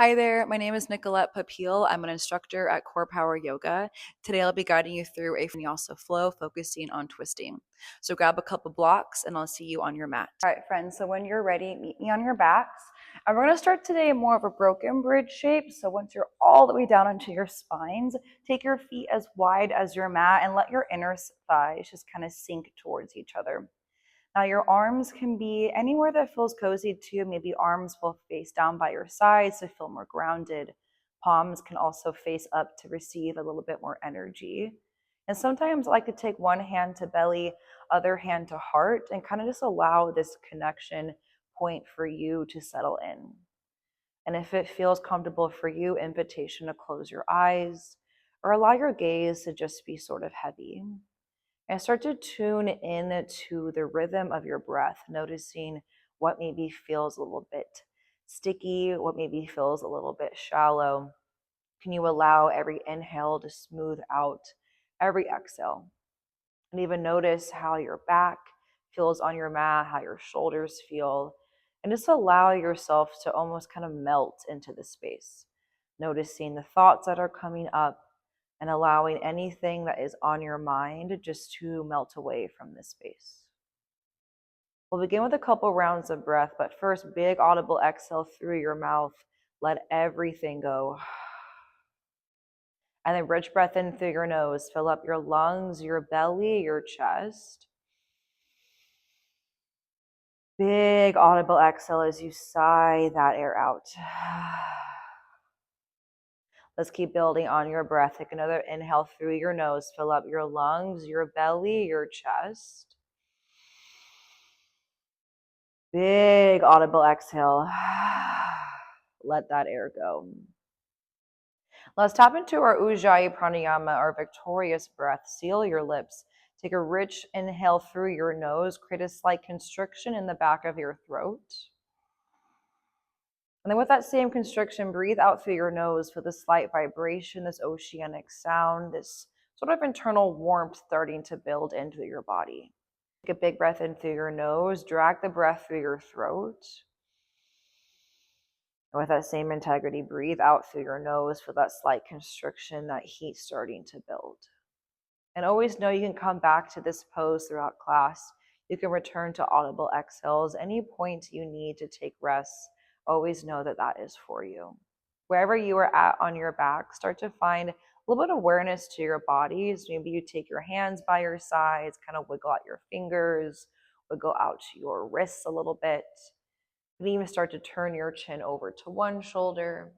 Hi there, my name is Nicolette Papil. I'm an instructor at CorePower Yoga. Today I'll be guiding you through a Vinyasa flow focusing on twisting. So grab a couple blocks and I'll see you on your mat. All right, friends, so when you're ready, meet me on your backs. And we're going to start today in more of a broken bridge shape. So once you're all the way down into your spines, take your feet as wide as your mat and let your inner thighs just kind of sink towards each other. Now your arms can be anywhere that feels cozy to you. Maybe arms will face down by your sides to feel more grounded. Palms can also face up to receive a little bit more energy. And sometimes I like to take one hand to belly, other hand to heart, and kind of just allow this connection point for you to settle in. And if it feels comfortable for you, invitation to close your eyes or allow your gaze to just be sort of heavy. And start to tune in to the rhythm of your breath, noticing what maybe feels a little bit sticky, what maybe feels a little bit shallow. Can you allow every inhale to smooth out every exhale? And even notice how your back feels on your mat, how your shoulders feel, and just allow yourself to almost kind of melt into the space, noticing the thoughts that are coming up and allowing anything that is on your mind just to melt away from this space. We'll begin with a couple rounds of breath, but first, big audible exhale through your mouth. Let everything go. And then rich breath in through your nose. Fill up your lungs, your belly, your chest. Big audible exhale as you sigh that air out. Let's keep building on your breath. Take another inhale through your nose. Fill up your lungs, your belly, your chest. Big audible exhale. Let that air go. Let's tap into our Ujjayi Pranayama, our victorious breath. Seal your lips. Take a rich inhale through your nose. Create a slight constriction in the back of your throat. And then with that same constriction, breathe out through your nose for the slight vibration, this oceanic sound, this sort of internal warmth starting to build into your body. Take a big breath in through your nose. Drag the breath through your throat. And with that same integrity, breathe out through your nose for that slight constriction, that heat starting to build. And always know you can come back to this pose throughout class. You can return to audible exhales. Any point you need to take rest, always know that that is for you. Wherever you are at on your back, start to find a little bit of awareness to your bodies. Maybe you take your hands by your sides, kind of wiggle out your fingers, wiggle out your wrists a little bit. You can even start to turn your chin over to one shoulder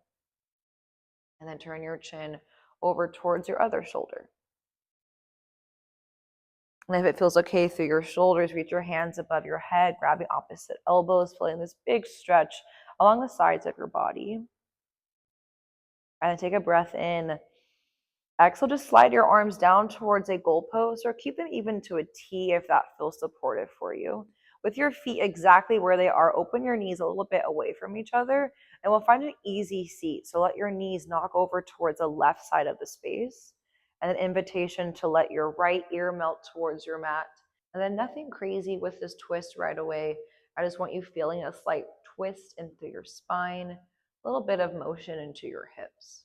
and then turn your chin over towards your other shoulder. And if it feels okay through your shoulders, reach your hands above your head, grabbing opposite elbows, feeling this big stretch along the sides of your body. And then take a breath in. Exhale, just slide your arms down towards a goalpost or keep them even to a T if that feels supportive for you. With your feet exactly where they are, open your knees a little bit away from each other, and we'll find an easy seat. So let your knees knock over towards the left side of the space, and an invitation to let your right ear melt towards your mat. And then nothing crazy with this twist right away. I just want you feeling a slight twist into your spine, a little bit of motion into your hips.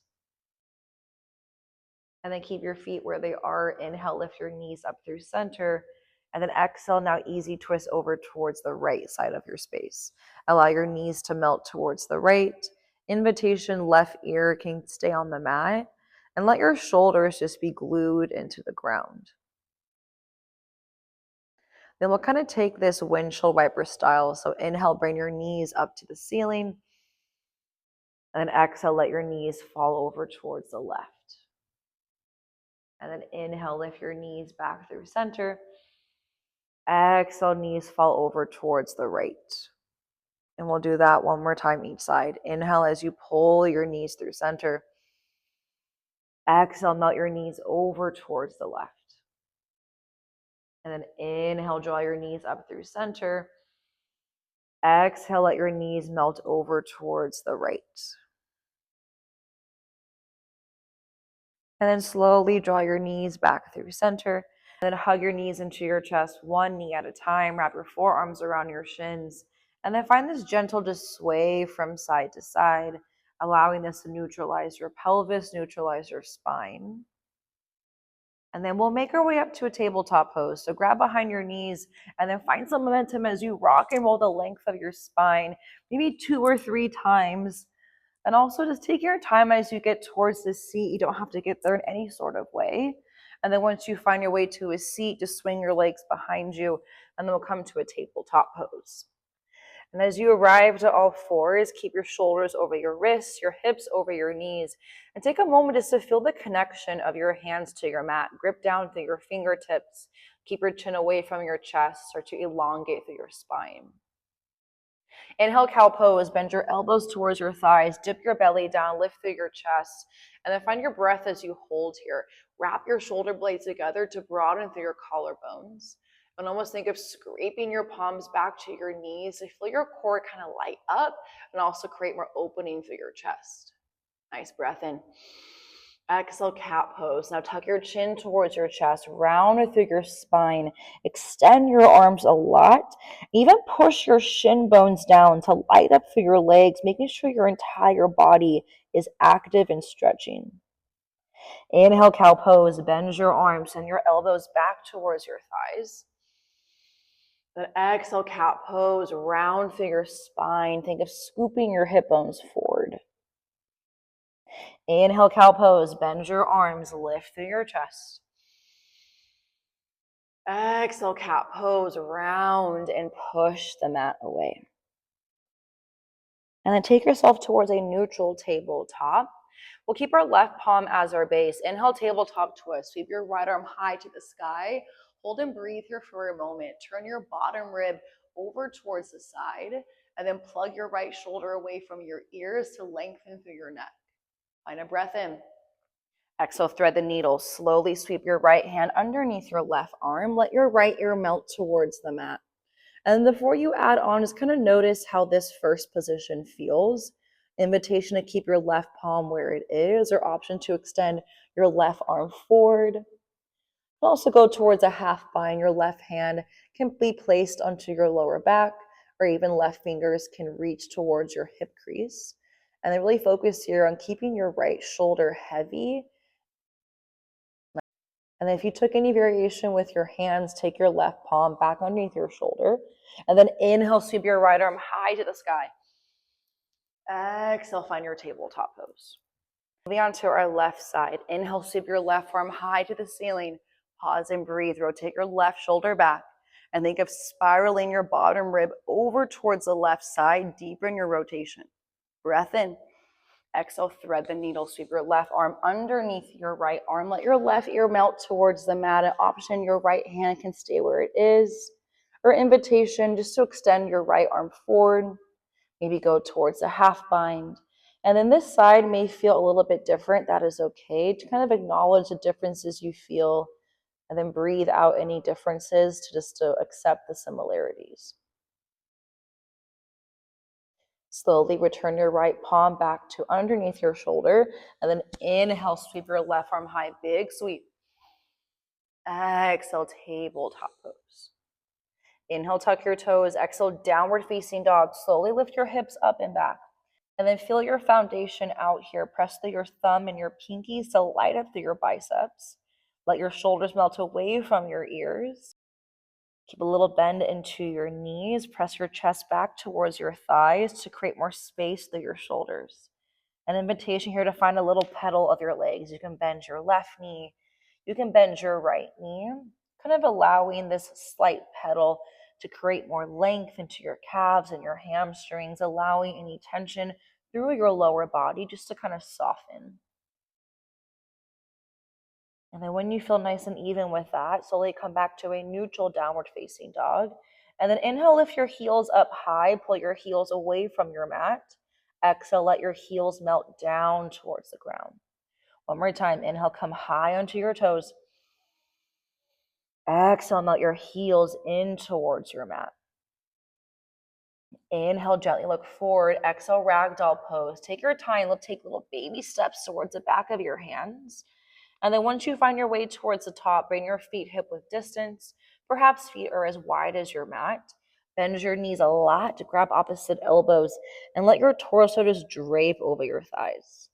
And then keep your feet where they are. Inhale, lift your knees up through center. And then exhale, now easy twist over towards the right side of your space. Allow your knees to melt towards the right. Invitation, left ear can stay on the mat. And let your shoulders just be glued into the ground. Then we'll kind of take this windshield wiper style. So inhale, bring your knees up to the ceiling. And then exhale, let your knees fall over towards the left. And then inhale, lift your knees back through center. Exhale, knees fall over towards the right. And we'll do that one more time each side. Inhale as you pull your knees through center. Exhale, melt your knees over towards the left. And then inhale, draw your knees up through center. Exhale, let your knees melt over towards the right. And then slowly draw your knees back through center. And then hug your knees into your chest, one knee at a time. Wrap your forearms around your shins. And then find this gentle just sway from side to side. allowing this to neutralize your pelvis, neutralize your spine. And then we'll make our way up to a tabletop pose. So grab behind your knees and then find some momentum as you rock and roll the length of your spine, maybe 2 or 3 times. And also just take your time as you get towards the seat. You don't have to get there in any sort of way. And then once you find your way to a seat, just swing your legs behind you, and then we'll come to a tabletop pose. And as you arrive to all fours, keep your shoulders over your wrists, your hips over your knees, and take a moment just to feel the connection of your hands to your mat. Grip down through your fingertips. Keep your chin away from your chest, start to elongate through your spine. Inhale, cow pose. Bend your elbows towards your thighs. Dip your belly down. Lift through your chest. And then find your breath as you hold here. Wrap your shoulder blades together to broaden through your collarbones. And almost think of scraping your palms back to your knees to feel your core kind of light up and also create more opening through your chest. Nice breath in. Exhale, cat pose. Now tuck your chin towards your chest, round through your spine. Extend your arms a lot. Even push your shin bones down to light up through your legs, making sure your entire body is active and stretching. Inhale, cow pose. Bend your arms and your elbows back towards your thighs. Then exhale, cat pose. Round through your spine. Think of scooping your hip bones forward. Inhale, cow pose. Bend your arms, lift through your chest. Exhale, cat pose. Round and push the mat away. And then take yourself towards a neutral tabletop. We'll keep our left palm as our base. Inhale, tabletop twist. Sweep your right arm high to the sky. Hold and breathe here for a moment. Turn your bottom rib over towards the side. And then plug your right shoulder away from your ears to lengthen through your neck. Find a breath in. Exhale, thread the needle. Slowly sweep your right hand underneath your left arm. Let your right ear melt towards the mat. And before you add on, just kind of notice how this first position feels. Invitation to keep your left palm where it is, or option to extend your left arm forward. Also go towards a half bind. Your left hand can be placed onto your lower back, or even left fingers can reach towards your hip crease. And then really focus here on keeping your right shoulder heavy. And then if you took any variation with your hands, take your left palm back underneath your shoulder. And then inhale, sweep your right arm high to the sky. Exhale, find your tabletop pose. Moving on to our left side. Inhale, sweep your left arm high to the ceiling. Pause and breathe. Rotate your left shoulder back. And think of spiraling your bottom rib over towards the left side. Deepen your rotation. Breath in. Exhale, thread the needle. Sweep your left arm underneath your right arm. Let your left ear melt towards the mat. An option, your right hand can stay where it is. Or invitation, just to extend your right arm forward. Maybe go towards a half bind. And then this side may feel a little bit different. That is okay. To kind of acknowledge the differences you feel, and then breathe out any differences to accept the similarities. Slowly return your right palm back to underneath your shoulder, and then inhale, sweep your left arm high, big sweep. Exhale, tabletop pose. Inhale, tuck your toes. Exhale, downward facing dog. Slowly lift your hips up and back. And then feel your foundation out here. Press through your thumb and your pinkies to light up through your biceps. Let your shoulders melt away from your ears. Keep a little bend into your knees. Press your chest back towards your thighs to create more space through your shoulders. An invitation here to find a little pedal of your legs. You can bend your left knee. You can bend your right knee. Kind of allowing this slight pedal to create more length into your calves and your hamstrings, allowing any tension through your lower body just to kind of soften. And then when you feel nice and even with that, slowly come back to a neutral downward facing dog. And then inhale, lift your heels up high, pull your heels away from your mat. Exhale, let your heels melt down towards the ground. One more time, inhale, come high onto your toes. Exhale, melt your heels in towards your mat. Inhale, gently look forward. Exhale, ragdoll pose. Take your time. Take little baby steps towards the back of your hands. And then once you find your way towards the top, bring your feet hip width distance. Perhaps feet are as wide as your mat. Bend your knees a lot to grab opposite elbows and let your torso just drape over your thighs.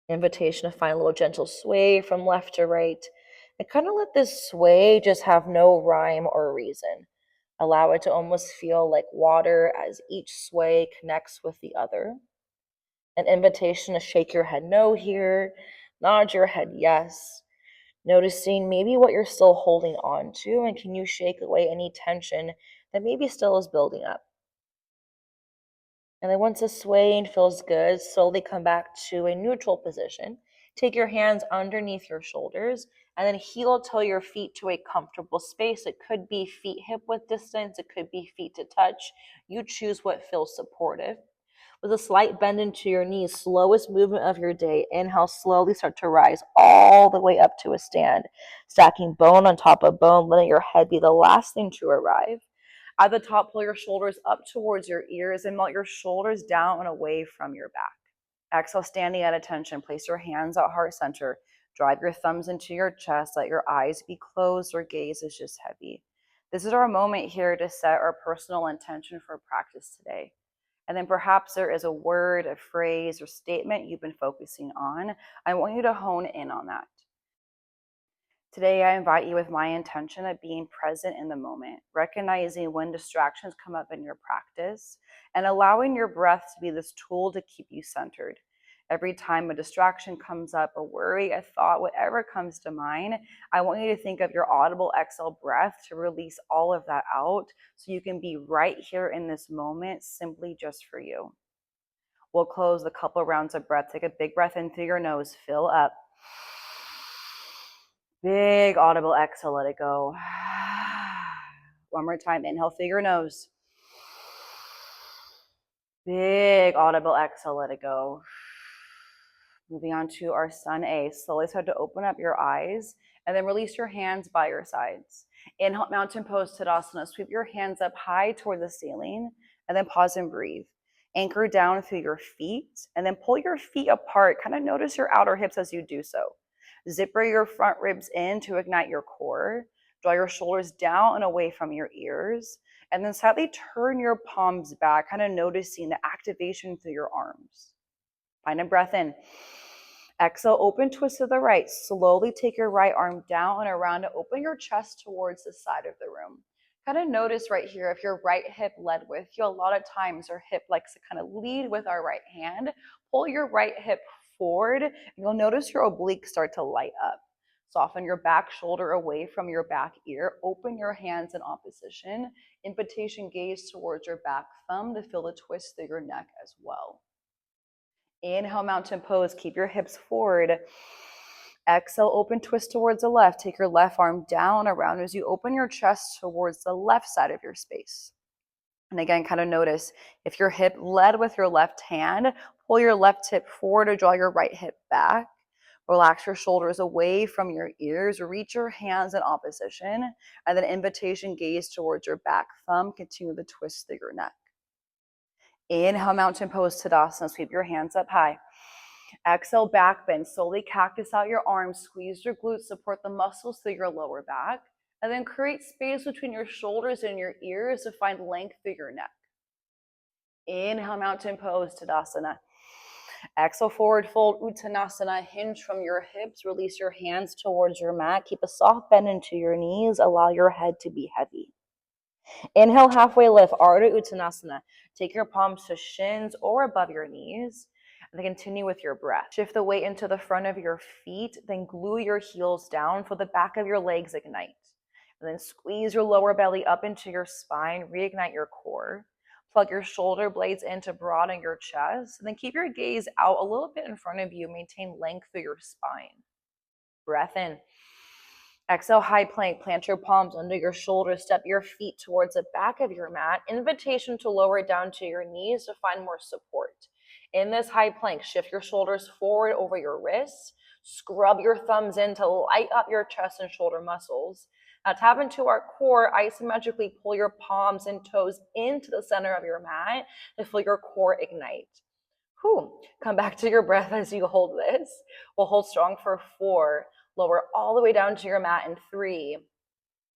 Invitation to find a little gentle sway from left to right. And kind of let this sway just have no rhyme or reason. Allow it to almost feel like water as each sway connects with the other. An invitation to shake your head no here, nod your head yes. Noticing maybe what you're still holding on to, and can you shake away any tension that maybe still is building up. And then once the swaying feels good, slowly come back to a neutral position. Take your hands underneath your shoulders and then heel toe your feet to a comfortable space. It could be feet hip width distance. It could be feet to touch. You choose what feels supportive. With a slight bend into your knees, slowest movement of your day. Inhale, slowly start to rise all the way up to a stand. Stacking bone on top of bone, letting your head be the last thing to arrive. At the top, pull your shoulders up towards your ears and melt your shoulders down and away from your back. Exhale, standing at attention. Place your hands at heart center. Drive your thumbs into your chest. Let your eyes be closed or gaze is just heavy. This is our moment here to set our personal intention for practice today. And then perhaps there is a word, a phrase, or statement you've been focusing on. I want you to hone in on that. Today, I invite you with my intention of being present in the moment, recognizing when distractions come up in your practice, and allowing your breath to be this tool to keep you centered. Every time a distraction comes up, a worry, a thought, whatever comes to mind, I want you to think of your audible exhale breath to release all of that out so you can be right here in this moment, simply just for you. We'll close a couple rounds of breath. Take a big breath in through your nose, fill up. Big audible exhale, let it go. One more time, inhale through your nose. Big audible exhale, let it go. Moving on to our Sun A. Slowly start to open up your eyes and then release your hands by your sides. Inhale, mountain pose, Tadasana. Sweep your hands up high toward the ceiling and then pause and breathe. Anchor down through your feet and then pull your feet apart. Kind of notice your outer hips as you do so. Zipper your front ribs in to ignite your core. Draw your shoulders down and away from your ears. And then slightly turn your palms back, kind of noticing the activation through your arms. Find a breath in. Exhale, open twist to the right. Slowly take your right arm down and around to open your chest towards the side of the room. Kind of notice right here, if your right hip led with you, a lot of times our hip likes to kind of lead with our right hand. Pull your right hip forward, and you'll notice your obliques start to light up. Soften your back shoulder away from your back ear. Open your hands in opposition. Invitation gaze towards your back thumb to feel the twist through your neck as well. Inhale, mountain pose. Keep your hips forward. Exhale, open twist towards the left. Take your left arm down around as you open your chest towards the left side of your space. And again, kind of notice if your hip led with your left hand, pull your left hip forward or draw your right hip back. Relax your shoulders away from your ears. Reach your hands in opposition. And then invitation gaze towards your back thumb. Continue the twist through your neck. Inhale, mountain pose, Tadasana. Sweep your hands up high. Exhale, back bend. Slowly cactus out your arms. Squeeze your glutes. Support the muscles through your lower back. And then create space between your shoulders and your ears to find length through your neck. Inhale, mountain pose, Tadasana. Exhale, forward fold, Uttanasana. Hinge from your hips. Release your hands towards your mat. Keep a soft bend into your knees. Allow your head to be heavy. Inhale, halfway lift, Ardha Uttanasana. Take your palms to shins or above your knees. And then continue with your breath. Shift the weight into the front of your feet, then glue your heels down for the back of your legs ignite. And then squeeze your lower belly up into your spine, reignite your core. Plug your shoulder blades in to broaden your chest. And then keep your gaze out a little bit in front of you. Maintain length through your spine. Breath in. Exhale, high plank. Plant your palms under your shoulders. Step your feet towards the back of your mat. Invitation to lower it down to your knees to find more support. In this high plank, shift your shoulders forward over your wrists. Scrub your thumbs in to light up your chest and shoulder muscles. Now tap into our core. Isometrically pull your palms and toes into the center of your mat to feel your core ignite. Come back to your breath as you hold this. We'll hold strong for 4. Lower all the way down to your mat in 3.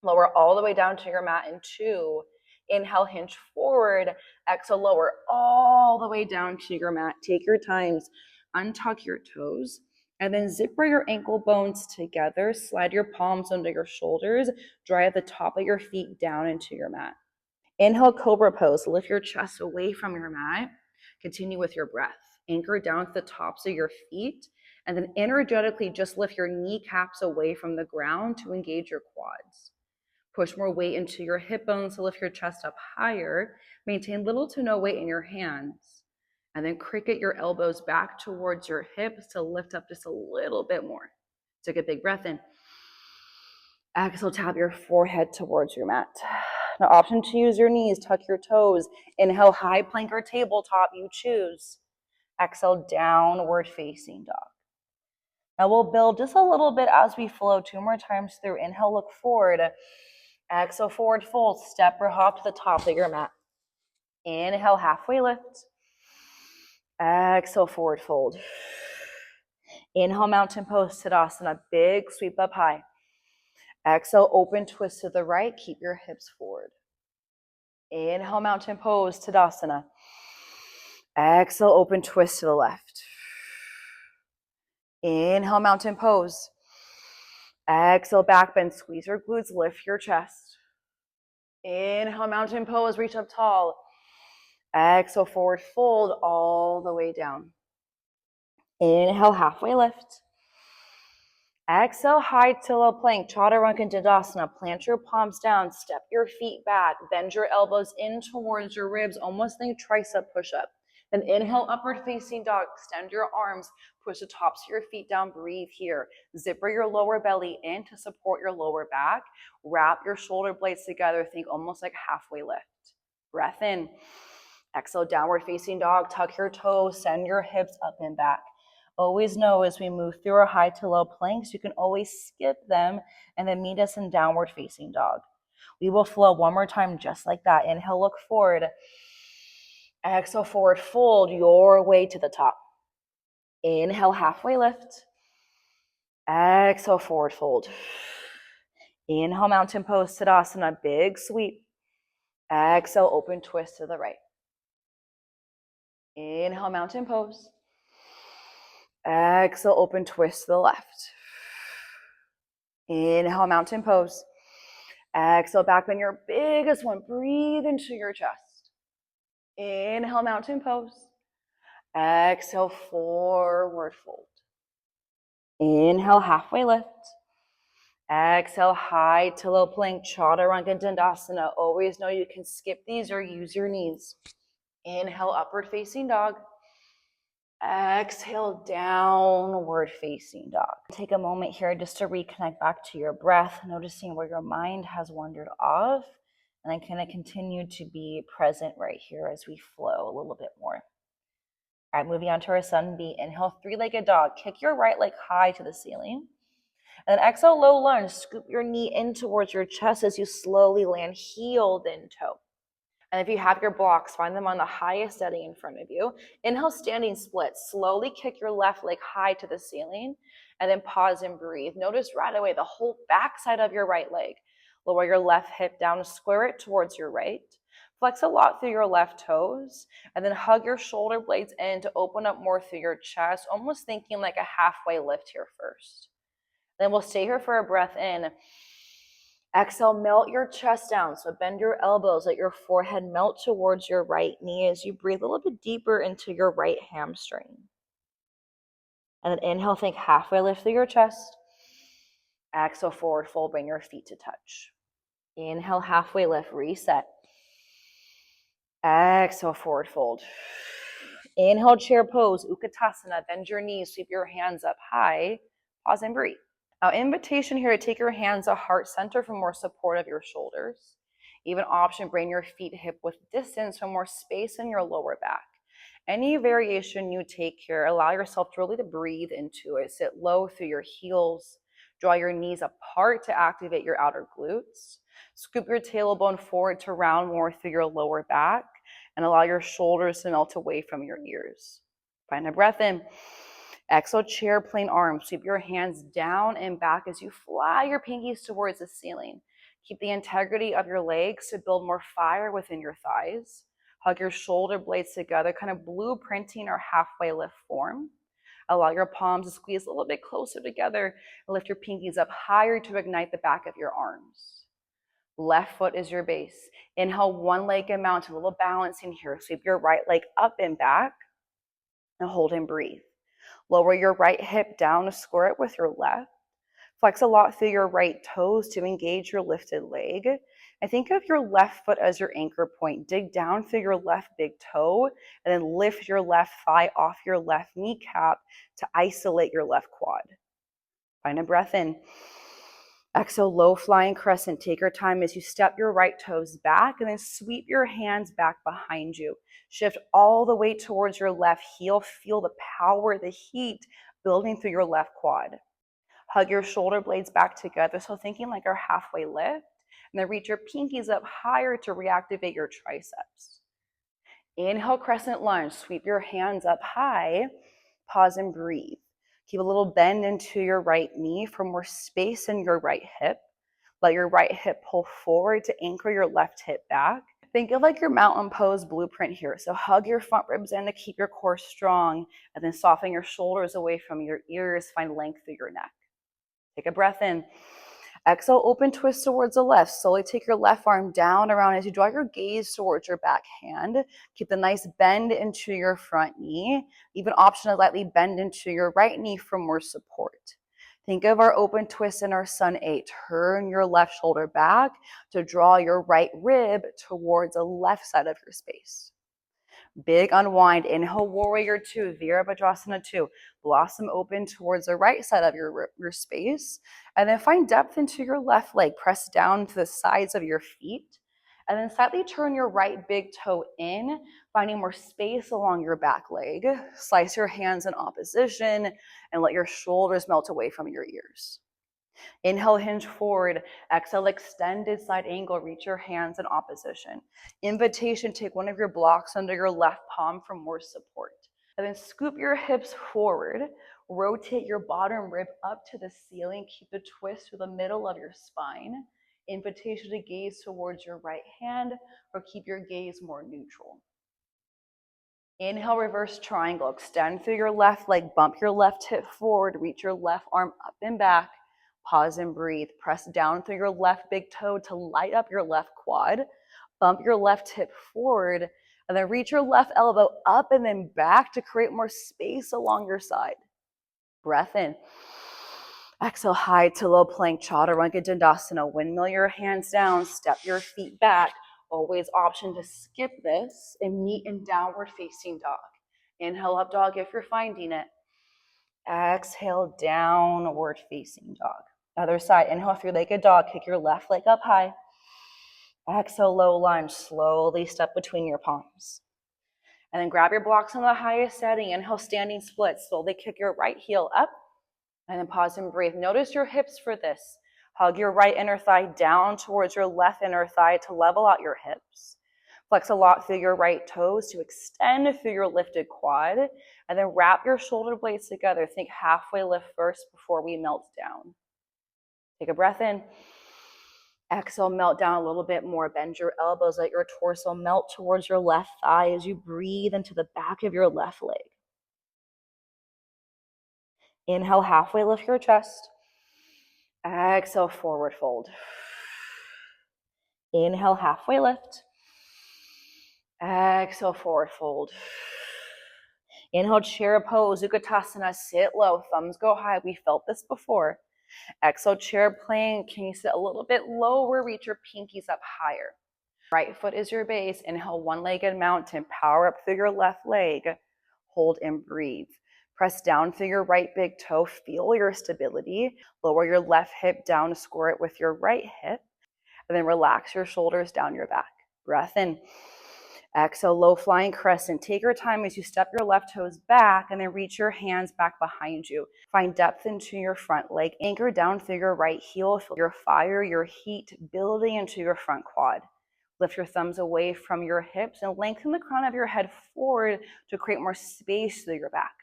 Lower all the way down to your mat in 2. Inhale, hinge forward. Exhale, lower all the way down to your mat. Take your times. Untuck your toes. And then zipper your ankle bones together. Slide your palms under your shoulders. Drive the top of your feet down into your mat. Inhale, cobra pose. Lift your chest away from your mat. Continue with your breath. Anchor down to the tops of your feet. And then energetically just lift your kneecaps away from the ground to engage your quads. Push more weight into your hip bones to lift your chest up higher. Maintain little to no weight in your hands. And then cricket your elbows back towards your hips to lift up just a little bit more. Take a big breath in. Exhale, tap your forehead towards your mat. Now, option to use your knees, tuck your toes. Inhale, high plank or tabletop, you choose. Exhale, downward facing dog. Now we'll build just a little bit as we flow. 2 more times through. Inhale, look forward. Exhale, forward fold. Step or hop to the top of your mat. Inhale, halfway lift. Exhale, forward fold. Inhale, mountain pose, Tadasana. Big sweep up high. Exhale, open twist to the right. Keep your hips forward. Inhale, mountain pose, Tadasana. Exhale, open twist to the left. Inhale, mountain pose. Exhale, back bend. Squeeze your glutes. Lift your chest. Inhale, mountain pose. Reach up tall. Exhale, forward fold all the way down. Inhale, halfway lift. Exhale, high to low plank, Chaturanga Dandasana. Plant your palms down, step your feet back, bend your elbows in towards your ribs, almost like tricep push-up. Then inhale, upward facing dog, extend your arms, push the tops of your feet down, breathe here. Zipper your lower belly in to support your lower back. Wrap your shoulder blades together, think almost like halfway lift. Breath in. Exhale, downward facing dog, tuck your toes, send your hips up and back. Always know as we move through our high to low planks, you can always skip them and then meet us in downward facing dog. We will flow 1 more time just like that. Inhale, look forward. Exhale, forward fold your way to the top. Inhale, halfway lift. Exhale, forward fold. Inhale, mountain pose, Tadasana, big sweep. Exhale, open twist to the right. Inhale, mountain pose. Exhale, open twist to the left. Inhale, mountain pose. Exhale, back bend your biggest one. Breathe into your chest. Inhale, mountain pose. Exhale, forward fold. Inhale, halfway lift. Exhale, high to low plank, Chaturanga Dandasana. Always know you can skip these or use your knees. Inhale, upward facing dog. Exhale, downward facing dog. Take a moment here just to reconnect back to your breath, noticing where your mind has wandered off, and then kind of continue to be present right here as we flow a little bit more. All right, moving on to our sun B. Inhale, 3-legged dog. Kick your right leg high to the ceiling. And then exhale, low lunge. Scoop your knee in towards your chest as you slowly land heel, then toe. And if you have your blocks, find them on the highest setting in front of you. Inhale, standing split. Slowly kick your left leg high to the ceiling, and then pause and breathe. Notice right away the whole backside of your right leg. Lower your left hip down, square it towards your right. Flex a lot through your left toes, and then hug your shoulder blades in to open up more through your chest, almost thinking like a halfway lift here first. Then we'll stay here for a breath in. Exhale, melt your chest down. So bend your elbows, let your forehead melt towards your right knee as you breathe a little bit deeper into your right hamstring. And then inhale, think halfway lift through your chest. Exhale, forward fold, bring your feet to touch. Inhale, halfway lift, reset. Exhale, forward fold. Inhale, chair pose, Utkatasana. Bend your knees, sweep your hands up high. Pause and breathe. Now, invitation here to take your hands to heart center for more support of your shoulders. Even option, bring your feet hip width distance for more space in your lower back. Any variation you take here, allow yourself to really breathe into it. Sit low through your heels. Draw your knees apart to activate your outer glutes. Scoop your tailbone forward to round more through your lower back and allow your shoulders to melt away from your ears. Find a breath in. Exhale, chair, plane arms. Sweep your hands down and back as you fly your pinkies towards the ceiling. Keep the integrity of your legs to build more fire within your thighs. Hug your shoulder blades together, kind of blueprinting our halfway lift form. Allow your palms to squeeze a little bit closer together and lift your pinkies up higher to ignite the back of your arms. Left foot is your base. Inhale, one leg and mountain, a little balancing here. Sweep your right leg up and back and hold and breathe. Lower your right hip down to square it with your left. Flex a lot through your right toes to engage your lifted leg. And think of your left foot as your anchor point. Dig down through your left big toe and then lift your left thigh off your left kneecap to isolate your left quad. Find a breath in. Exhale, low flying crescent. Take your time as you step your right toes back and then sweep your hands back behind you. Shift all the way towards your left heel. Feel the power, the heat building through your left quad. Hug your shoulder blades back together. So thinking like our halfway lift. And then reach your pinkies up higher to reactivate your triceps. Inhale, crescent lunge. Sweep your hands up high. Pause and breathe. Keep a little bend into your right knee for more space in your right hip. Let your right hip pull forward to anchor your left hip back. Think of like your mountain pose blueprint here. So hug your front ribs in to keep your core strong, and then soften your shoulders away from your ears. Find length through your neck. Take a breath in. Exhale, open twist towards the left. Slowly take your left arm down around as you draw your gaze towards your back hand. Keep the nice bend into your front knee. Even option to lightly bend into your right knee for more support. Think of our open twist in our Sun 8. Turn your left shoulder back to draw your right rib towards the left side of your space. Big unwind. Inhale, warrior 2, Virabhadrasana 2. Blossom open towards the right side of your space. And then find depth into your left leg. Press down to the sides of your feet. And then slightly turn your right big toe in, finding more space along your back leg. Slice your hands in opposition and let your shoulders melt away from your ears. Inhale, hinge forward. Exhale, extended side angle. Reach your hands in opposition. Invitation, take one of your blocks under your left palm for more support. And then scoop your hips forward. Rotate your bottom rib up to the ceiling. Keep the twist to the middle of your spine. Invitation to gaze towards your right hand, or keep your gaze more neutral. Inhale, reverse triangle. Extend through your left leg. Bump your left hip forward. Reach your left arm up and back. Pause and breathe. Press down through your left big toe to light up your left quad. Bump your left hip forward, and then reach your left elbow up and then back to create more space along your side. Breath in. Exhale, high to low plank, Chaturanga Dandasana. Windmill your hands down, step your feet back. Always option to skip this and meet in downward facing dog. Inhale, up dog if you're finding it. Exhale, downward facing dog. Other side. Inhale, three-legged dog. Kick your left leg up high. Exhale, low lunge. Slowly step between your palms. And then grab your blocks on the highest setting. Inhale, standing split. Slowly kick your right heel up. And then pause and breathe. Notice your hips for this. Hug your right inner thigh down towards your left inner thigh to level out your hips. Flex a lot through your right toes to extend through your lifted quad. And then wrap your shoulder blades together. Think halfway lift first before we melt down. Take a breath in. Exhale, melt down a little bit more. Bend your elbows, let your torso melt towards your left thigh as you breathe into the back of your left leg. Inhale, halfway lift your chest. Exhale, forward fold. Inhale, halfway lift. Exhale, forward fold. Inhale, chair pose, Utkatasana, sit low, thumbs go high. We felt this before. Exhale, chair plank. Can you sit a little bit lower? Reach your pinkies up higher. Right foot is your base. Inhale, one-legged mountain. Power up through your left leg. Hold and breathe. Press down through your right big toe. Feel your stability. Lower your left hip down to square it with your right hip. And then relax your shoulders down your back. Breath in. Exhale, low flying crescent. Take your time as you step your left toes back and then reach your hands back behind you. Find depth into your front leg. Anchor down through your right heel. Feel your fire, your heat building into your front quad. Lift your thumbs away from your hips and lengthen the crown of your head forward to create more space through your back.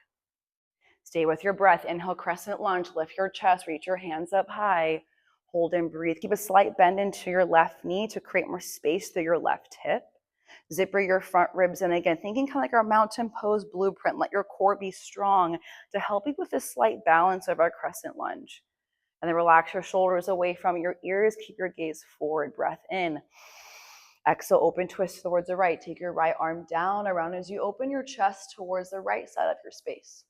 Stay with your breath. Inhale, crescent lunge. Lift your chest. Reach your hands up high. Hold and breathe. Keep a slight bend into your left knee to create more space through your left hip. Zipper your front ribs in again, thinking kind of like our mountain pose blueprint. Let your core be strong to help you with this slight balance of our crescent lunge. And then relax your shoulders away from your ears. Keep your gaze forward. Breath in. Exhale, open twist towards the right. Take your right arm down around as you open your chest towards the right side of your space.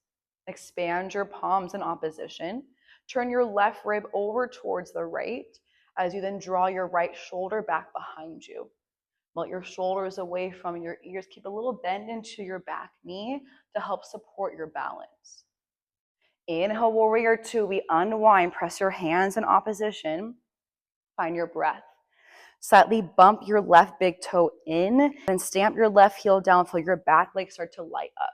Expand your palms in opposition. Turn your left rib over towards the right as you then draw your right shoulder back behind you. Melt your shoulders away from your ears. Keep a little bend into your back knee to help support your balance. Inhale, warrior two. We unwind. Press your hands in opposition. Find your breath. Slightly bump your left big toe in and stamp your left heel down until your back legs start to light up.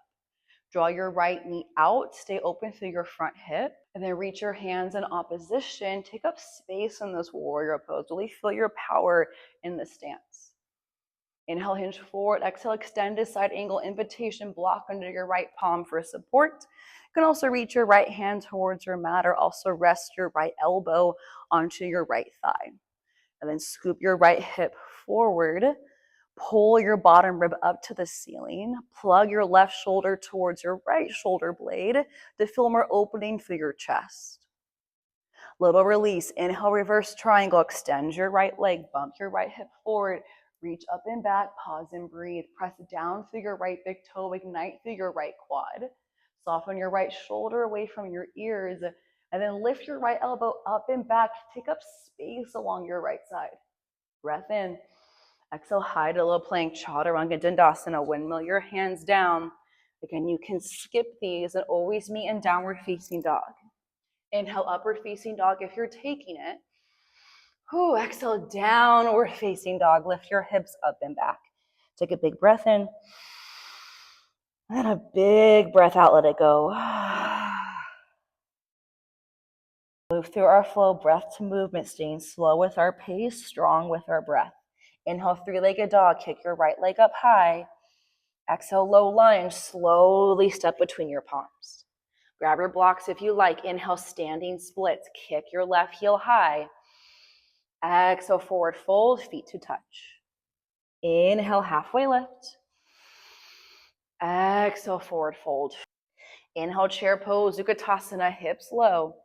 Draw your right knee out. Stay open through your front hip. And then reach your hands in opposition. Take up space in this warrior pose. Really feel your power in the stance. Inhale, hinge forward. Exhale, extended side angle invitation block under your right palm for support. You can also reach your right hand towards your mat or also rest your right elbow onto your right thigh. And then scoop your right hip forward. Pull your bottom rib up to the ceiling. Plug your left shoulder towards your right shoulder blade to feel more opening through your chest. Little release. Inhale, reverse triangle. Extend your right leg. Bump your right hip forward. Reach up and back, pause and breathe. Press down through your right big toe, ignite through your right quad. Soften your right shoulder away from your ears, and then lift your right elbow up and back. Take up space along your right side. Breath in. Exhale, high to low plank, chaturanga dandasana. Windmill your hands down. Again, you can skip these and always meet in downward facing dog. Inhale, upward facing dog if you're taking it. Exhale, downward facing dog. Lift your hips up and back. Take a big breath in. And a big breath out, let it go. Move through our flow, breath to movement, staying slow with our pace, strong with our breath. Inhale, three-legged dog. Kick your right leg up high. Exhale, low lunge. Slowly step between your palms. Grab your blocks if you like. Inhale, standing splits. Kick your left heel high. Exhale, forward fold, feet to touch. Inhale, halfway lift. Exhale, forward fold. Inhale, chair pose, Utkatasana, hips low.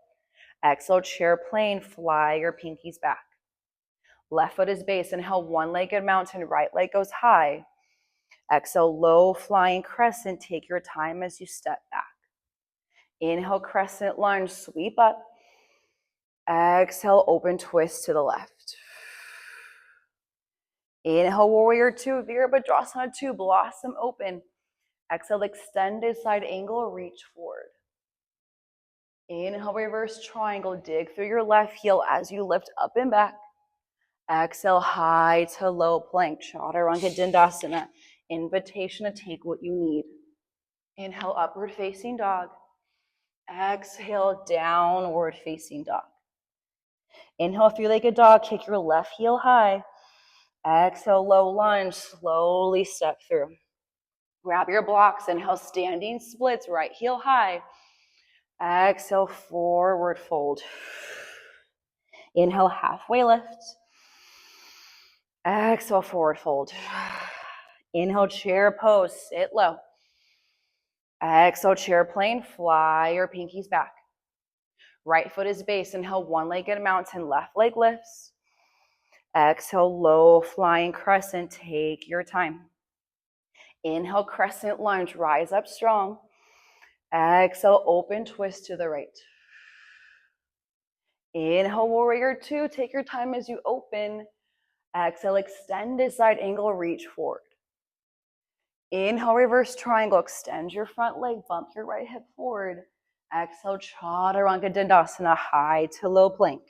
Exhale, chair plane, fly your pinkies back. Left foot is base. Inhale, one-legged mountain, right leg goes high. Exhale, low flying crescent. Take your time as you step back. Inhale, crescent lunge, sweep up. Exhale, open twist to the left. Inhale, warrior two, Virabhadrasana two, blossom open. Exhale, extended side angle, reach forward. Inhale, reverse triangle, dig through your left heel as you lift up and back. Exhale, high to low plank, chaturanga dandasana. Invitation to take what you need. Inhale, upward facing dog. Exhale, downward facing dog. Inhale, three-legged dog, kick your left heel high. Exhale, low lunge, slowly step through. Grab your blocks. Inhale, standing splits, right heel high. Exhale, forward fold. Inhale, halfway lift. Exhale, forward fold. Inhale, chair pose, sit low. Exhale, chair plane, fly your pinkies back. Right foot is base. Inhale, one-legged mountain, left leg lifts. Exhale, low flying crescent, take your time. Inhale, crescent lunge, rise up strong. Exhale, open twist to the right. Inhale, warrior two, take your time as you open. Exhale, extended side angle, reach forward. Inhale, reverse triangle, extend your front leg, bump your right hip forward. Exhale, chaturanga dandasana, high to low plank.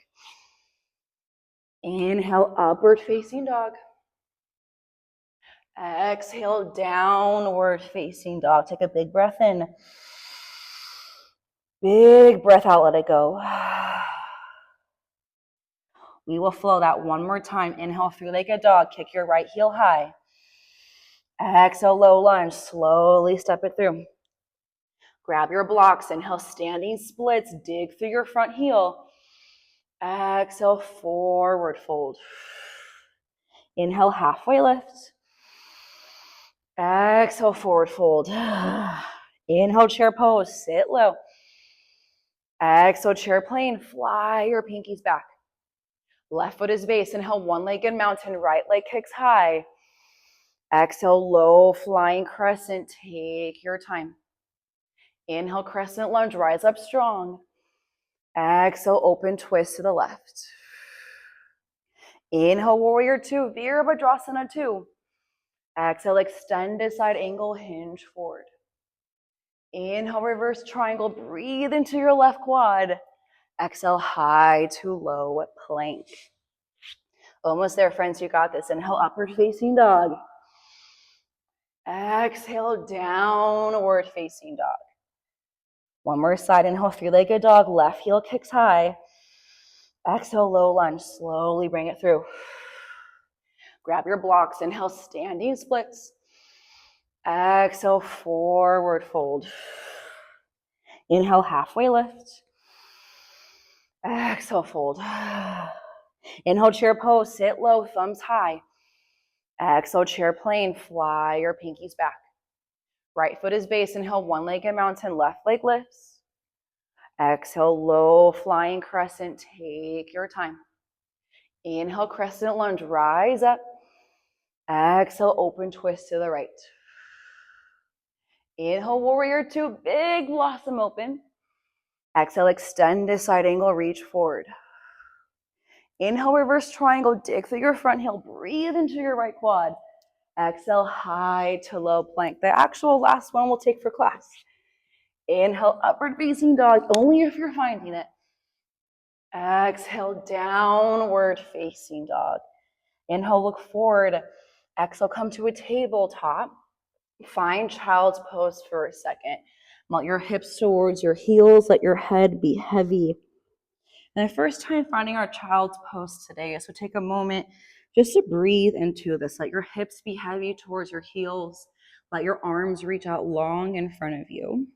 Inhale, upward facing dog. Exhale, downward facing dog. Take a big breath in. Big breath out, let it go. We will flow that one more time. Inhale, three-legged dog. Kick your right heel high. Exhale, low lunge. Slowly step it through. Grab your blocks. Inhale, standing splits. Dig through your front heel. Exhale, forward fold. Inhale, halfway lift. Exhale, forward fold. Inhale, chair pose, sit low. Exhale, chair plane, fly your pinkies back. Left foot is base. Inhale, one-legged mountain, right leg kicks high. Exhale, low flying crescent, take your time. Inhale, crescent lunge, rise up strong. Exhale, open twist to the left. Inhale, warrior two, Virabhadrasana 2. Exhale, extended side angle, hinge forward. Inhale, reverse triangle, breathe into your left quad. Exhale, high to low plank. Almost there, friends, you got this. Inhale, upward facing dog. Exhale, downward facing dog. One more side, inhale, three-legged dog, left heel kicks high. Exhale, low lunge, slowly bring it through. Grab your blocks, inhale, standing splits. Exhale, forward fold. Inhale, halfway lift. Exhale, fold. Inhale, chair pose, sit low, thumbs high. Exhale, chair plane, fly your pinkies back. Right foot is base, inhale, one-legged mountain, left leg lifts. Exhale, low flying crescent, take your time. Inhale, crescent lunge, rise up. Exhale, open twist to the right. Inhale, warrior two, big blossom open. Exhale, extend this side angle, reach forward. Inhale, reverse triangle, dig through your front heel, breathe into your right quad. Exhale, high to low plank. The actual last one we'll take for class. Inhale, upward facing dog, only if you're finding it. Exhale, downward facing dog. Inhale, look forward. Exhale, come to a tabletop. Find child's pose for a second. Melt your hips towards your heels. Let your head be heavy. And the first time finding our child's pose today, so take a moment just to breathe into this. Let your hips be heavy towards your heels. Let your arms reach out long in front of you.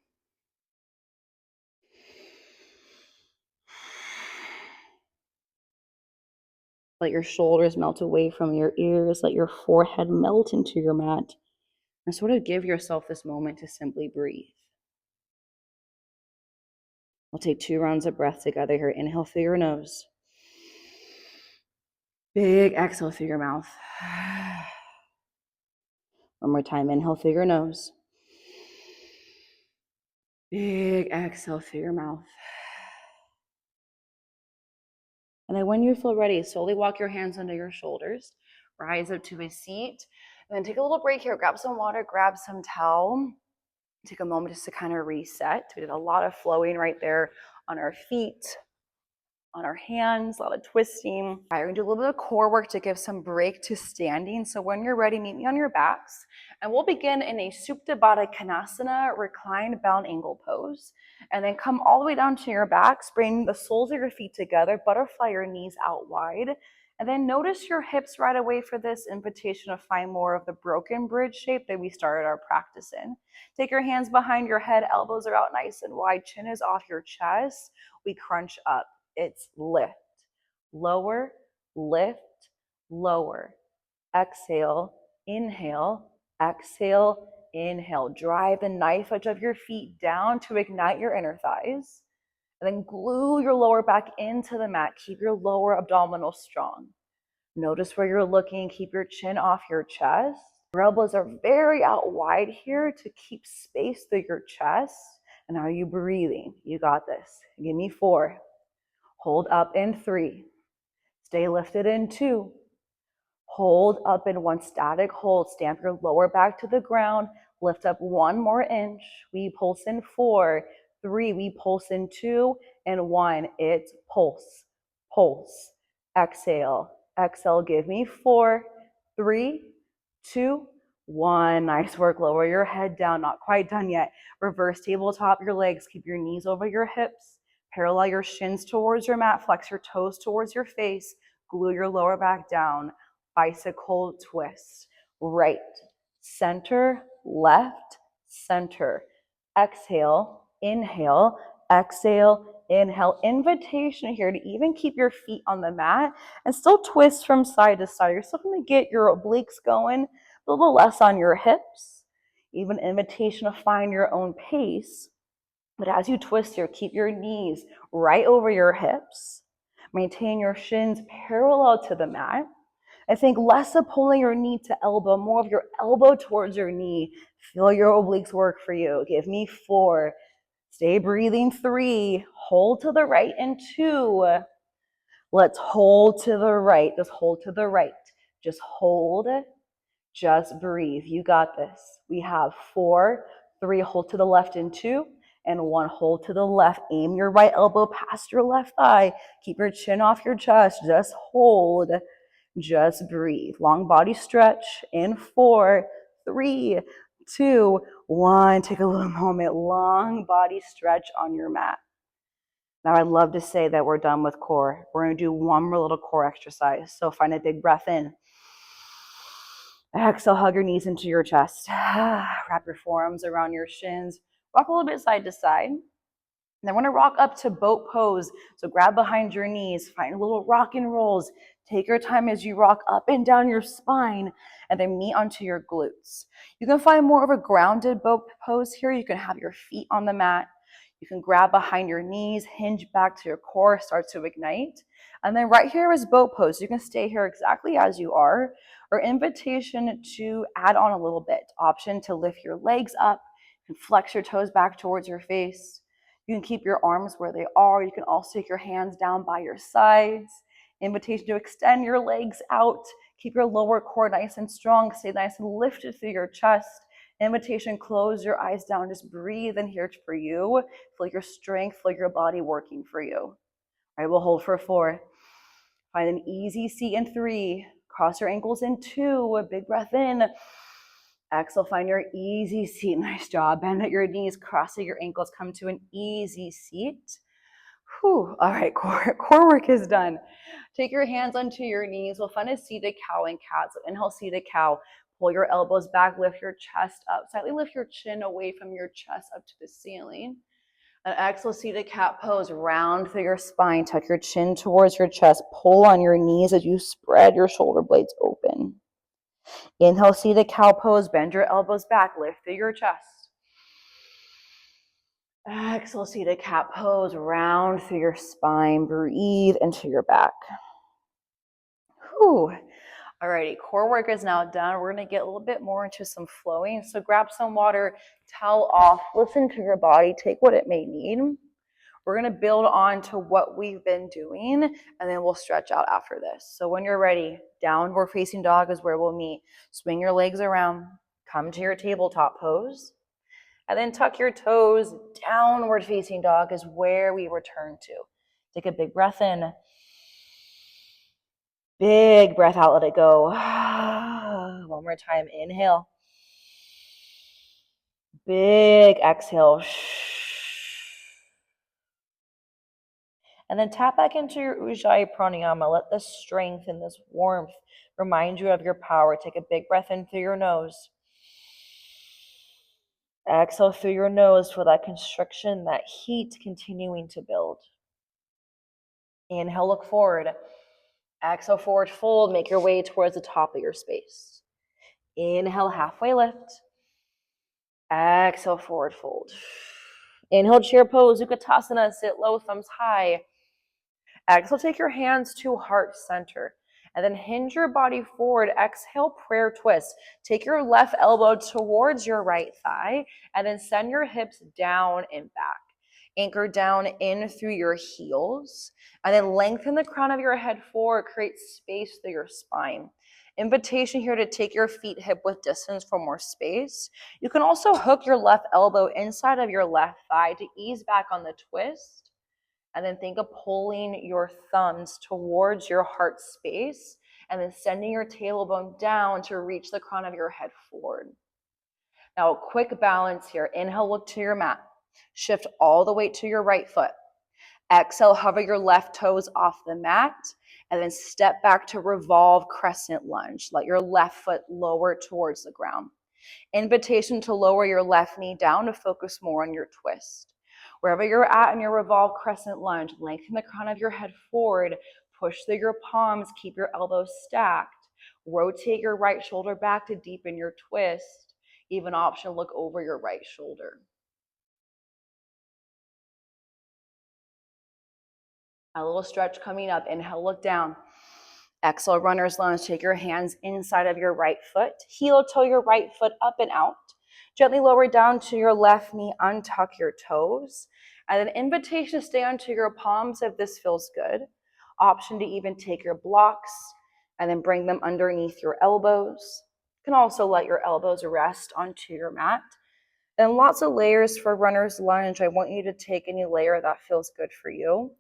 Let your shoulders melt away from your ears. Let your forehead melt into your mat. And sort of give yourself this moment to simply breathe. We'll take 2 rounds of breath together here. Inhale through your nose. Big exhale through your mouth. One more time. Inhale through your nose. Big exhale through your mouth. And then when you feel ready, slowly walk your hands under your shoulders. Rise up to a seat. And then take a little break here. Grab some water, grab some towel. Take a moment just to kind of reset. We did a lot of flowing right there on our feet, on our hands, a lot of twisting. All right, we're gonna do a little bit of core work to give some break to standing. So when you're ready, meet me on your backs. And we'll begin in a Supta Baddha Konasana, reclined bound angle pose. And then come all the way down to your backs, bring the soles of your feet together, butterfly your knees out wide. And then notice your hips right away for this invitation to find more of the broken bridge shape that we started our practice in. Take your hands behind your head, elbows are out nice and wide, chin is off your chest. We crunch up. It's lift, lower, lift, lower. Exhale, inhale, exhale, inhale. Drive the knife edge of your feet down to ignite your inner thighs. And then glue your lower back into the mat. Keep your lower abdominal strong. Notice where you're looking. Keep your chin off your chest. Your elbows are very out wide here to keep space through your chest. And are you breathing? You got this. Give me 4. Hold up in 3. Stay lifted in 2. Hold up in 1 static hold. Stamp your lower back to the ground. Lift up 1 more inch. We pulse in 4, 3. We pulse in 2 and 1. It's pulse, pulse. Exhale, exhale. Give me 4, 3, 2, 1. Nice work. Lower your head down. Not quite done yet. Reverse tabletop your legs. Keep your knees over your hips. Parallel your shins towards your mat. Flex your toes towards your face. Glue your lower back down. Bicycle twist. Right, center, left, center. Exhale, inhale, exhale, Inhale, invitation here to even keep your feet on the mat and still twist from side to side. You're still going to get your obliques going, a little less on your hips. Even invitation to find your own pace. But as you twist here, keep your knees right over your hips. Maintain your shins parallel to the mat. I think less of pulling your knee to elbow, more of your elbow towards your knee. Feel your obliques work for you. Give me 4. Stay breathing. 3. Hold to the right. And 2. Let's hold to the right. Just hold to the right. Just hold. Just breathe. You got this. We have 4, 3, hold to the left and 2, and 1, hold to the left. Aim your right elbow past your left thigh. Keep your chin off your chest. Just hold. Just breathe. Long body stretch in 4, 3, 2, 1. Take a little moment. Long body stretch on your mat. Now I'd love to say that we're done with core. We're going to do one more little core exercise. So find a big breath in. Exhale, hug your knees into your chest. Wrap your forearms around your shins. Rock a little bit side to side. And then we're going to rock up to boat pose. So grab behind your knees, find little rock and rolls. Take your time as you rock up and down your spine and then meet onto your glutes. You can find more of a grounded boat pose here. You can have your feet on the mat. You can grab behind your knees, hinge back to your core, start to ignite. And then right here is boat pose. You can stay here exactly as you are, or invitation to add on a little bit. Option to lift your legs up. You can flex your toes back towards your face. You can keep your arms where they are. You can also take your hands down by your sides. Invitation to extend your legs out. Keep your lower core nice and strong. Stay nice and lifted through your chest. Invitation, close your eyes down. Just breathe in here for you. Feel your strength, feel your body working for you. All right, we'll hold for 4. Find an easy seat in 3. Cross your ankles in 2. A big breath in. Exhale, find your easy seat. Nice job. Bend at your knees, cross at your ankles. Come to an easy seat. Whew. All right, core work is done. Take your hands onto your knees. We'll find a seated cow and cat. So inhale, seated cow. Pull your elbows back, lift your chest up. Slightly lift your chin away from your chest up to the ceiling. And exhale, seated cat pose. Round through your spine. Tuck your chin towards your chest. Pull on your knees as you spread your shoulder blades open. Inhale, seated cow pose. Bend your elbows back. Lift through your chest. Exhale, seated cat pose. Round through your spine. Breathe into your back. Whew. Alrighty, core work is now done. We're going to get a little bit more into some flowing. So grab some water, towel off, listen to your body, take what it may need. We're going to build on to what we've been doing, and then we'll stretch out after this. So when you're ready, downward facing dog is where we'll meet. Swing your legs around, come to your tabletop pose, and then tuck your toes. Downward facing dog is where we return to. Take a big breath in. Big breath out, let it go. One more time, inhale. Big exhale. And then tap back into your Ujjayi Pranayama. Let this strength and this warmth remind you of your power. Take a big breath in through your nose. Exhale through your nose for that constriction, that heat continuing to build. Inhale, look forward. Exhale, forward fold. Make your way towards the top of your space. Inhale, halfway lift. Exhale, forward fold. Inhale, chair pose, Utkatasana, sit low, thumbs high. Exhale, take your hands to heart center. And then hinge your body forward. Exhale, prayer twist. Take your left elbow towards your right thigh, and then send your hips down and back. Anchor down in through your heels, and then lengthen the crown of your head forward. Create space through your spine. Invitation here to take your feet hip width distance for more space. You can also hook your left elbow inside of your left thigh to ease back on the twist. And then think of pulling your thumbs towards your heart space and then sending your tailbone down to reach the crown of your head forward. Now, a quick balance here. Inhale, look to your mat. Shift all the weight to your right foot. Exhale, hover your left toes off the mat, and then step back to revolve crescent lunge. Let your left foot lower towards the ground. Invitation to lower your left knee down to focus more on your twist. Wherever you're at in your revolve crescent lunge, lengthen the crown of your head forward, push through your palms, keep your elbows stacked, rotate your right shoulder back to deepen your twist. Even option, look over your right shoulder. A little stretch coming up. Inhale, look down. Exhale, runner's lunge. Take your hands inside of your right foot. Heel toe your right foot up and out. Gently lower down to your left knee. Untuck your toes. And an invitation to stay onto your palms if this feels good. Option to even take your blocks and then bring them underneath your elbows. You can also let your elbows rest onto your mat. And lots of layers for runner's lunge. I want you to take any layer that feels good for you.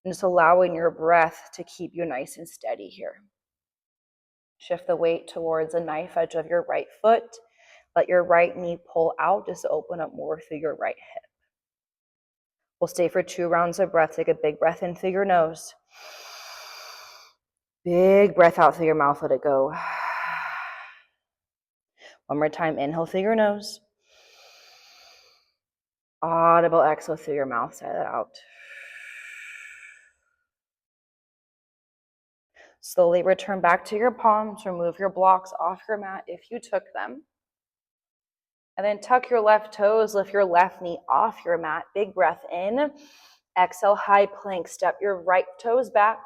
And just allowing your breath to keep you nice and steady here. Shift the weight towards the knife edge of your right foot. Let your right knee pull out just to open up more through your right hip. We'll stay for 2 rounds of breath. Take a big breath in through your nose. Big breath out through your mouth. Let it go. One more time. Inhale through your nose. Audible exhale through your mouth. Sigh that out. Slowly return back to your palms. Remove your blocks off your mat if you took them. And then tuck your left toes. Lift your left knee off your mat. Big breath in. Exhale, high plank. Step your right toes back.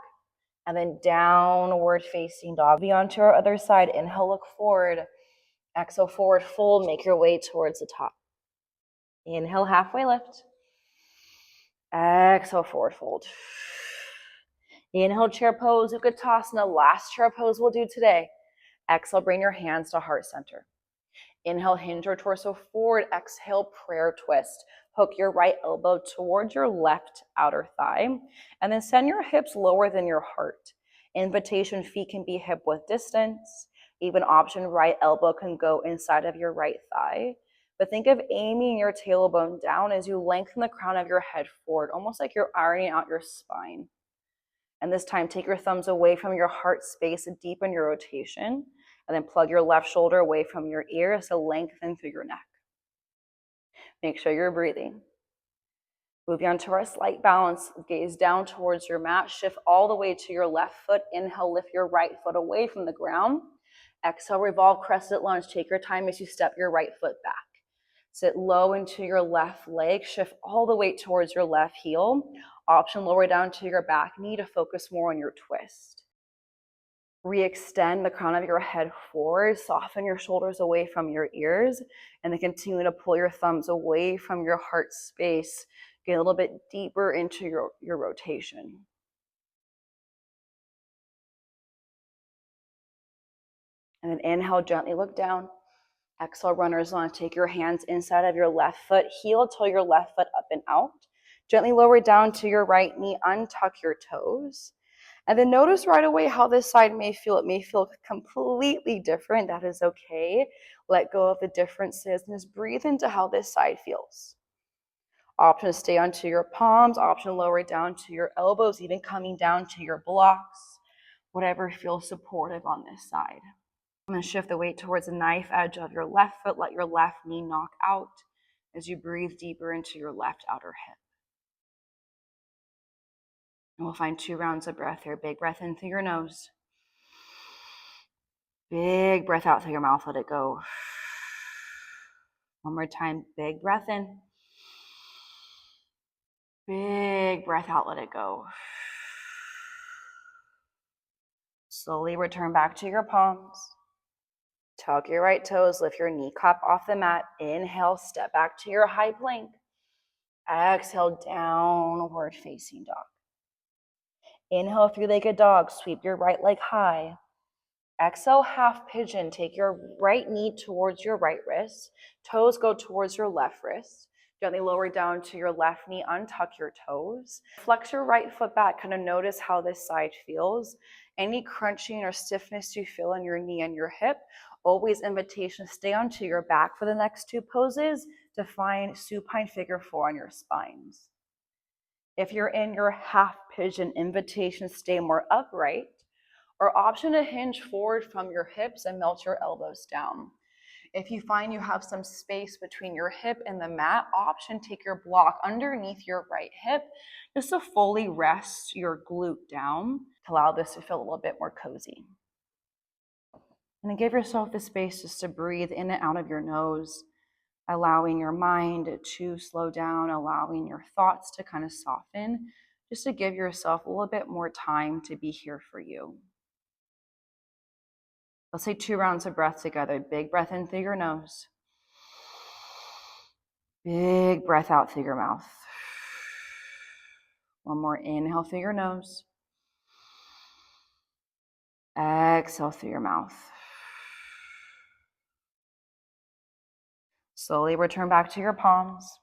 And then downward facing dog. Be onto our other side. Inhale, look forward. Exhale, forward fold. Make your way towards the top. Inhale, halfway lift. Exhale, forward fold. Inhale, chair pose, Utkatasana. Last chair pose we'll do today. Exhale, bring your hands to heart center. Inhale, hinge your torso forward. Exhale, prayer twist. Hook your right elbow towards your left outer thigh. And then send your hips lower than your heart. Invitation, feet can be hip width distance. Even option, right elbow can go inside of your right thigh. But think of aiming your tailbone down as you lengthen the crown of your head forward, almost like you're ironing out your spine. And this time, take your thumbs away from your heart space to deepen your rotation. And then plug your left shoulder away from your ear so lengthen through your neck. Make sure you're breathing. Moving on to our slight balance. Gaze down towards your mat. Shift all the way to your left foot. Inhale, lift your right foot away from the ground. Exhale, revolve crescent lunge. Take your time as you step your right foot back. Sit low into your left leg. Shift all the weight towards your left heel. Option, lower down to your back knee to focus more on your twist. Re-extend the crown of your head forward. Soften your shoulders away from your ears. And then continue to pull your thumbs away from your heart space. Get a little bit deeper into your rotation. And then inhale, gently look down. Exhale, runner's lunge. Take your hands inside of your left foot. Heel toe your left foot up and out. Gently lower down to your right knee. Untuck your toes. And then notice right away how this side may feel. It may feel completely different. That is okay. Let go of the differences and just breathe into how this side feels. Option to stay onto your palms. Option to lower down to your elbows, even coming down to your blocks. Whatever feels supportive on this side. And then shift the weight towards the knife edge of your left foot. Let your left knee knock out as you breathe deeper into your left outer hip. And we'll find 2 rounds of breath here. Big breath in through your nose. Big breath out through your mouth. Let it go. One more time. Big breath in. Big breath out. Let it go. Slowly return back to your palms. Tuck your right toes. Lift your kneecap off the mat. Inhale. Step back to your high plank. Exhale. Downward facing dog. Inhale, 3-legged dog. Sweep your right leg high. Exhale, half pigeon. Take your right knee towards your right wrist. Toes go towards your left wrist. Gently lower down to your left knee. Untuck your toes. Flex your right foot back. Kind of notice how this side feels. Any crunching or stiffness you feel in your knee and your hip, always invitation to stay onto your back for the next 2 poses to find supine figure 4 on your spines. If you're in your half pigeon, invitation to stay more upright, or option to hinge forward from your hips and melt your elbows down. If you find you have some space between your hip and the mat, option, take your block underneath your right hip just to fully rest your glute down to allow this to feel a little bit more cozy. And then give yourself the space just to breathe in and out of your nose, allowing your mind to slow down, allowing your thoughts to kind of soften, just to give yourself a little bit more time to be here for you. Let's take 2 rounds of breath together. Big breath in through your nose. Big breath out through your mouth. One more inhale through your nose. Exhale through your mouth. Slowly return back to your palms.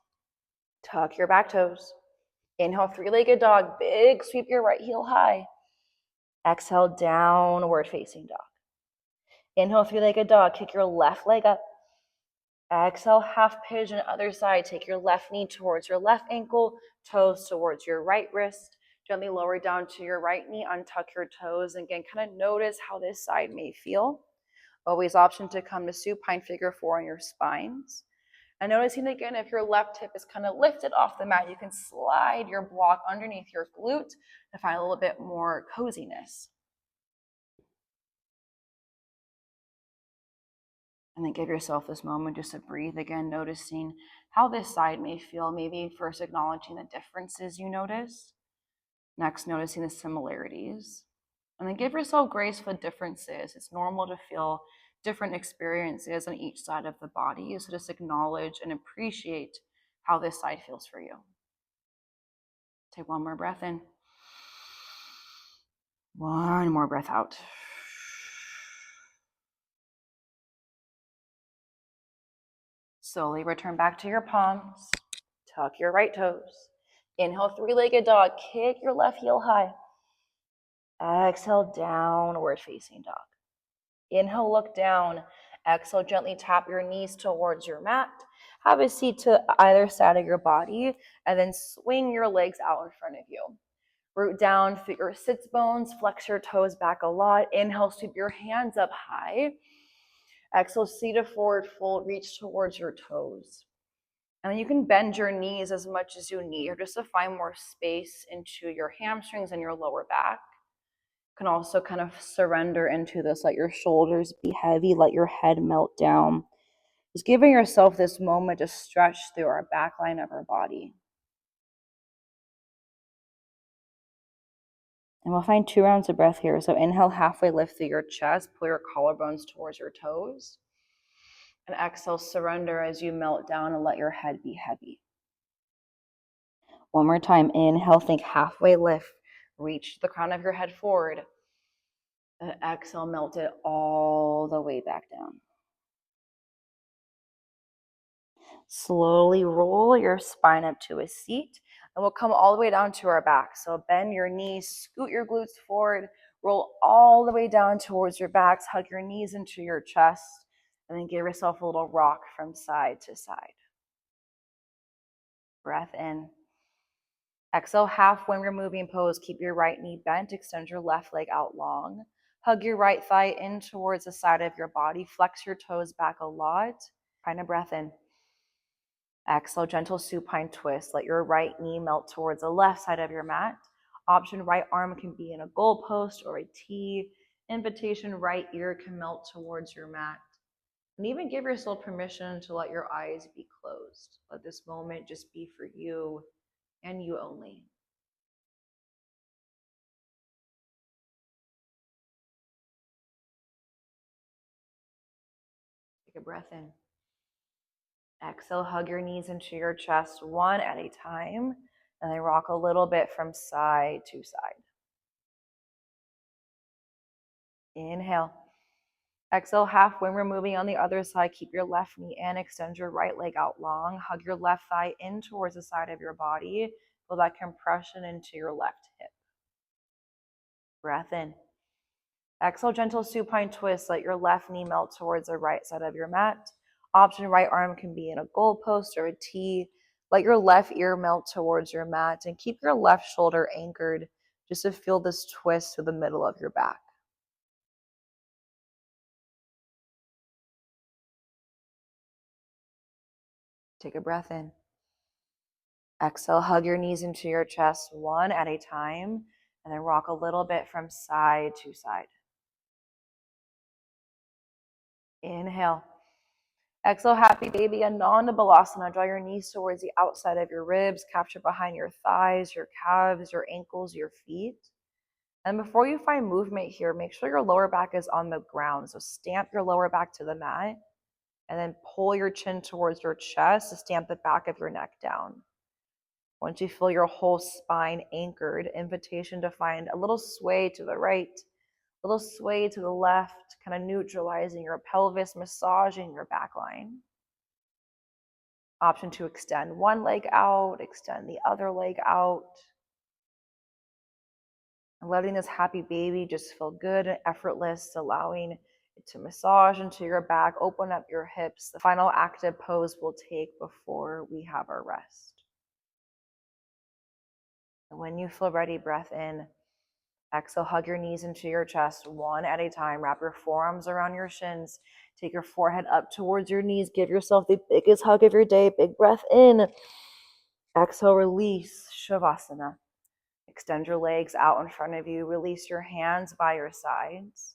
Tuck your back toes. Inhale, 3-legged dog. Big sweep your right heel high. Exhale, downward facing dog. Inhale, 3-legged dog. Kick your left leg up. Exhale, half pigeon, other side. Take your left knee towards your left ankle, toes towards your right wrist. Gently lower down to your right knee, untuck your toes. And again, kind of notice how this side may feel. Always option to come to supine figure 4 on your spines. And noticing again, if your left hip is kind of lifted off the mat, you can slide your block underneath your glute to find a little bit more coziness. And then give yourself this moment just to breathe again, noticing how this side may feel. Maybe first acknowledging the differences you notice. Next, noticing the similarities. And then give yourself grace for differences. It's normal to feel different experiences on each side of the body. So just acknowledge and appreciate how this side feels for you. Take one more breath in. One more breath out. Slowly return back to your palms. Tuck your right toes. Inhale, 3-legged dog. Kick your left heel high. Exhale, downward facing dog. Inhale, look down. Exhale, gently tap your knees towards your mat. Have a seat to either side of your body, and then swing your legs out in front of you. Root down through your sits bones. Flex your toes back a lot. Inhale, sweep your hands up high. Exhale, seated forward fold. Reach towards your toes. And then you can bend your knees as much as you need, or just to find more space into your hamstrings and your lower back. You can also kind of surrender into this. Let your shoulders be heavy. Let your head melt down. Just giving yourself this moment to stretch through our back line of our body. And we'll find 2 rounds of breath here. So inhale, halfway lift through your chest. Pull your collarbones towards your toes. And exhale, surrender as you melt down and let your head be heavy. One more time. Inhale, think halfway lift. Reach the crown of your head forward. And exhale, melt it all the way back down. Slowly roll your spine up to a seat. And we'll come all the way down to our back. So bend your knees, scoot your glutes forward, roll all the way down towards your backs, hug your knees into your chest, and then give yourself a little rock from side to side. Breath in. Exhale, half when we're moving pose. Keep your right knee bent, extend your left leg out long. Hug your right thigh in towards the side of your body. Flex your toes back a lot. Find a breath in. Exhale, gentle supine twist. Let your right knee melt towards the left side of your mat. Option, right arm can be in a goalpost or a T. Invitation, right ear can melt towards your mat. And even give yourself permission to let your eyes be closed. Let this moment just be for you and you only. Take a breath in. Exhale, hug your knees into your chest one at a time, and then rock a little bit from side to side. Inhale. Exhale, half when we're moving on the other side. Keep your left knee in, extend your right leg out long. Hug your left thigh in towards the side of your body. Feel that compression into your left hip. Breath in. Exhale, gentle supine twist. Let your left knee melt towards the right side of your mat. Option, right arm can be in a goalpost or a T. Let your left ear melt towards your mat and keep your left shoulder anchored just to feel this twist to the middle of your back. Take a breath in. Exhale, hug your knees into your chest one at a time, and then rock a little bit from side to side. Inhale. Exhale, happy baby, Ananda Balasana. Draw your knees towards the outside of your ribs, capture behind your thighs, your calves, your ankles, your feet. And before you find movement here, make sure your lower back is on the ground. So stamp your lower back to the mat, and then pull your chin towards your chest to stamp the back of your neck down. Once you feel your whole spine anchored, invitation to find a little sway to the right, a little sway to the left, kind of neutralizing your pelvis, massaging your back line. Option to extend one leg out, extend the other leg out. And letting this happy baby just feel good and effortless, allowing it to massage into your back, open up your hips. The final active pose we'll take before we have our rest. And when you feel ready, breath in. Exhale, hug your knees into your chest one at a time. Wrap your forearms around your shins. Take your forehead up towards your knees. Give yourself the biggest hug of your day. Big breath in. Exhale, release, Shavasana. Extend your legs out in front of you. Release your hands by your sides.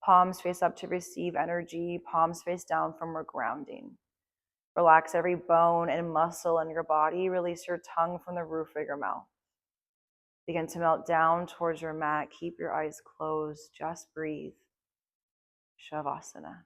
Palms face up to receive energy. Palms face down from grounding. Relax every bone and muscle in your body. Release your tongue from the roof of your mouth. Begin to melt down towards your mat. Keep your eyes closed. Just breathe. Shavasana.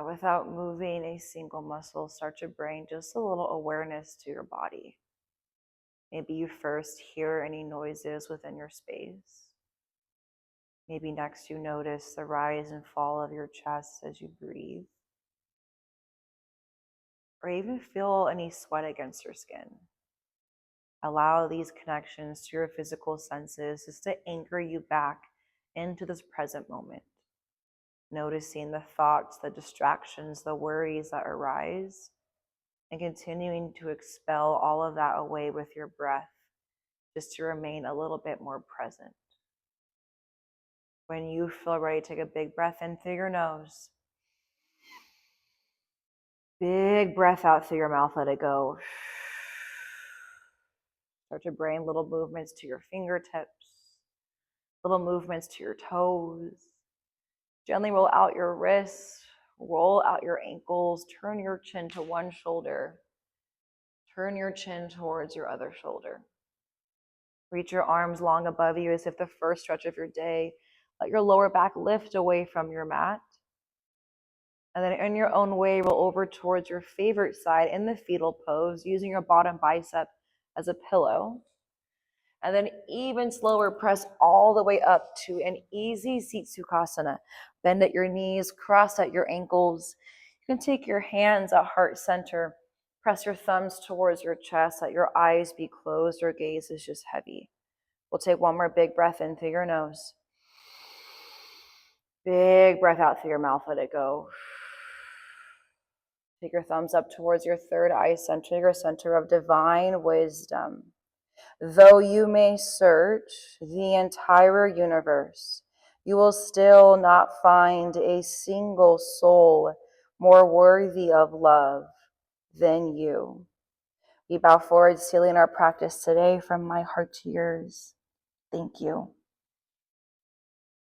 Without moving a single muscle, start to bring just a little awareness to your body. Maybe you first hear any noises within your space. Maybe next you notice the rise and fall of your chest as you breathe. Or even feel any sweat against your skin. Allow these connections to your physical senses just to anchor you back into this present moment. Noticing the thoughts, the distractions, the worries that arise, and continuing to expel all of that away with your breath, just to remain a little bit more present. When you feel ready, take a big breath in through your nose. Big breath out through your mouth, let it go. Start to bring little movements to your fingertips, little movements to your toes. Gently roll out your wrists, roll out your ankles, turn your chin to one shoulder. Turn your chin towards your other shoulder. Reach your arms long above you as if the first stretch of your day. Let your lower back lift away from your mat. And then in your own way, roll over towards your favorite side in the fetal pose, using your bottom bicep as a pillow. And then even slower, press all the way up to an easy seat sukhasana. Bend at your knees, cross at your ankles. You can take your hands at heart center. Press your thumbs towards your chest. Let your eyes be closed. Your gaze is just heavy. We'll take one more big breath in through your nose. Big breath out through your mouth. Let it go. Take your thumbs up towards your third eye center, your center of divine wisdom. Though you may search the entire universe, you will still not find a single soul more worthy of love than you. We bow forward, sealing our practice today from my heart to yours. Thank you.